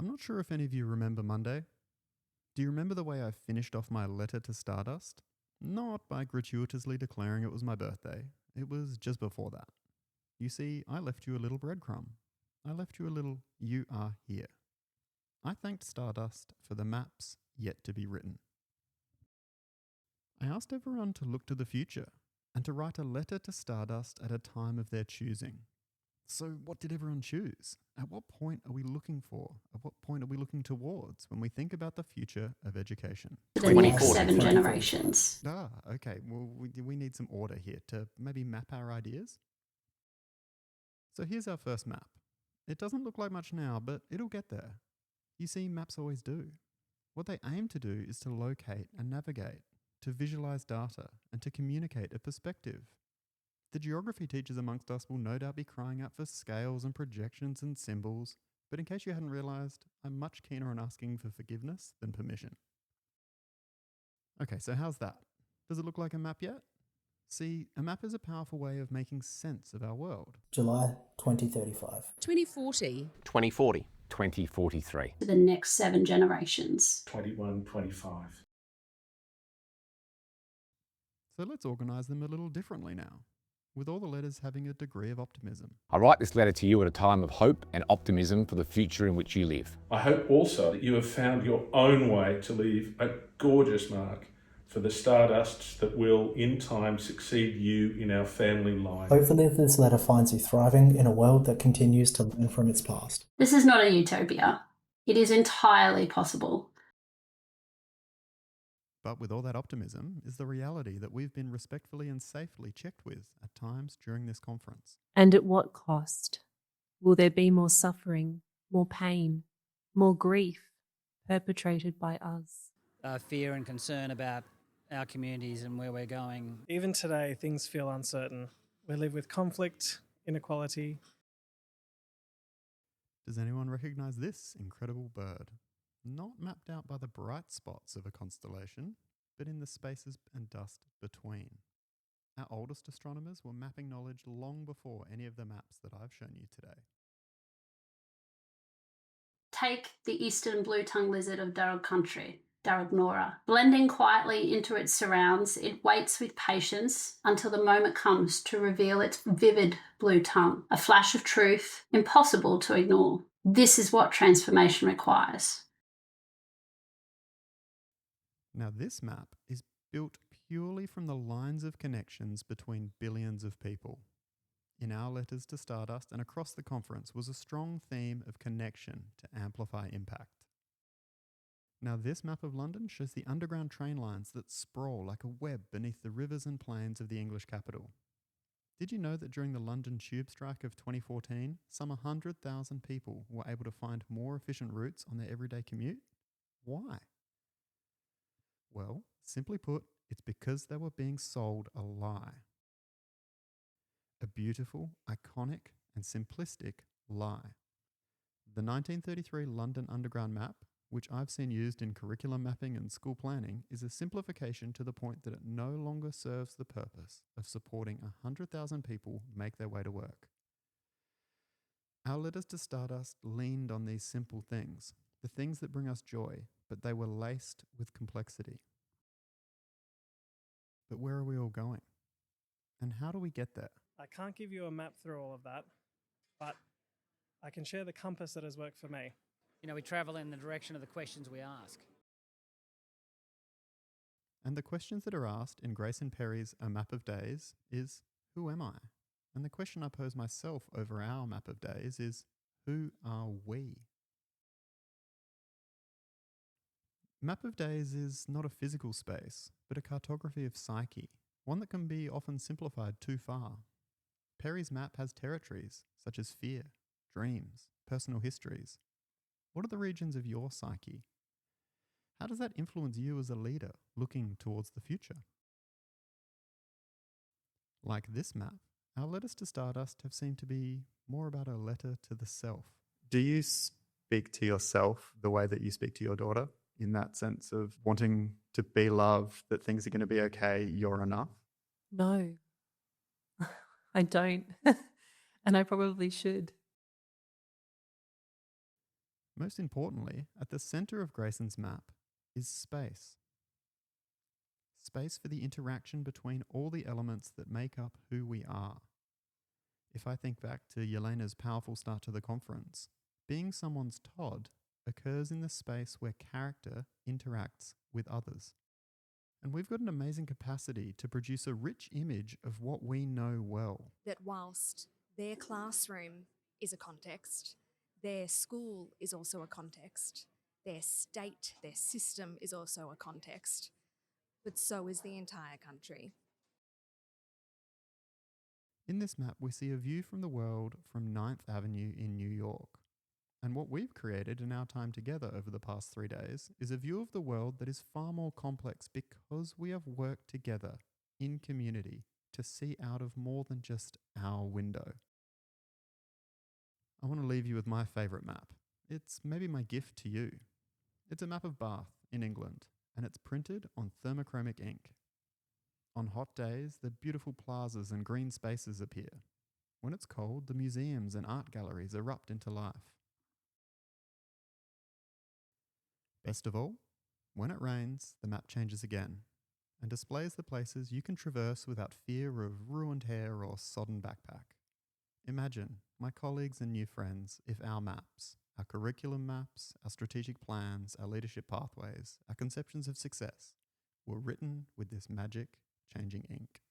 I'm not sure if any of you remember Monday. Do you remember the way I finished off my letter to Stardust? Not by gratuitously declaring it was my birthday. It was just before that. You see, I left you a little breadcrumb. I left you a little "you are here." I thanked Stardust for the maps yet to be written. I asked everyone to look to the future and to write a letter to Stardust at a time of their choosing. So what did everyone choose? At what point are we looking for? At what point are we looking towards when we think about the future of education? The next 7 generations. Okay. Well, we need some order here to maybe map our ideas. So here's our first map. It doesn't look like much now, but it'll get there. You see, maps always do. What they aim to do is to locate and navigate, to visualize data, and to communicate a perspective. The geography teachers amongst us will no doubt be crying out for scales and projections and symbols, but in case you hadn't realised, I'm much keener on asking for forgiveness than permission. Okay, so how's that? Does it look like a map yet? See, a map is a powerful way of making sense of our world. July 2035. 2040. 2040. 2043. The next 7 generations. 2125. So let's organise them a little differently now, with all the letters having a degree of optimism. I write this letter to you at a time of hope and optimism for the future in which you live. I hope also that you have found your own way to leave a gorgeous mark for the Stardusts that will, in time, succeed you in our family line. Hopefully this letter finds you thriving in a world that continues to learn from its past. This is not a utopia. It is entirely possible. But with all that optimism is the reality that we've been respectfully and safely checked with at times during this conference. And at what cost? Will there be more suffering, more pain, more grief perpetrated by us? Fear and concern about our communities and where we're going. Even today, things feel uncertain. We live with conflict, inequality. Does anyone recognise this incredible bird? Not mapped out by the bright spots of a constellation, but in the spaces and dust between. Our oldest astronomers were mapping knowledge long before any of the maps that I've shown you today. Take the eastern blue-tongued lizard of Darug country, Darug. Blending quietly into its surrounds, it waits with patience until the moment comes to reveal its vivid blue tongue, a flash of truth, impossible to ignore. This is what transformation requires. Now this map is built purely from the lines of connections between billions of people. In our letters to Stardust and across the conference was a strong theme of connection to amplify impact. Now this map of London shows the underground train lines that sprawl like a web beneath the rivers and plains of the English capital. Did you know that during the London tube strike of 2014, some 100,000 people were able to find more efficient routes on their everyday commute? Why? Well, simply put, it's because they were being sold a lie. A beautiful, iconic, and simplistic lie. The 1933 London Underground map, which I've seen used in curriculum mapping and school planning, is a simplification to the point that it no longer serves the purpose of supporting 100,000 people make their way to work. Our letters to Stardust leaned on these simple things, the things that bring us joy, but they were laced with complexity. But where are we all going? And how do we get there? I can't give you a map through all of that, but I can share the compass that has worked for me. You know, we travel in the direction of the questions we ask. And the questions that are asked in Grayson Perry's A Map of Days is, who am I? And the question I pose myself over our Map of Days is, who are we? Map of Days is not a physical space, but a cartography of psyche, one that can be often simplified too far. Perry's map has territories such as fear, dreams, personal histories. What are the regions of your psyche? How does that influence you as a leader looking towards the future? Like this map, our letters to Stardust have seemed to be more about a letter to the self. Do you speak to yourself the way that you speak to your daughter? In that sense of wanting to be loved, that things are going to be okay, you're enough? No, I don't. And I probably should. Most importantly, at the center of Grayson's map is space. Space for the interaction between all the elements that make up who we are. If I think back to Yelena's powerful start to the conference, being someone's Todd occurs in the space where character interacts with others. And we've got an amazing capacity to produce a rich image of what we know well. That whilst their classroom is a context, their school is also a context, their state, their system is also a context, but so is the entire country. In this map, we see a view from the world from 9th Avenue in New York. And what we've created in our time together over the past 3 days is a view of the world that is far more complex because we have worked together in community to see out of more than just our window. I want to leave you with my favourite map. It's maybe my gift to you. It's a map of Bath in England, and it's printed on thermochromic ink. On hot days, the beautiful plazas and green spaces appear. When it's cold, the museums and art galleries erupt into life. Best of all, when it rains, the map changes again and displays the places you can traverse without fear of ruined hair or sodden backpack. Imagine, my colleagues and new friends, if our maps, our curriculum maps, our strategic plans, our leadership pathways, our conceptions of success, were written with this magic, changing ink.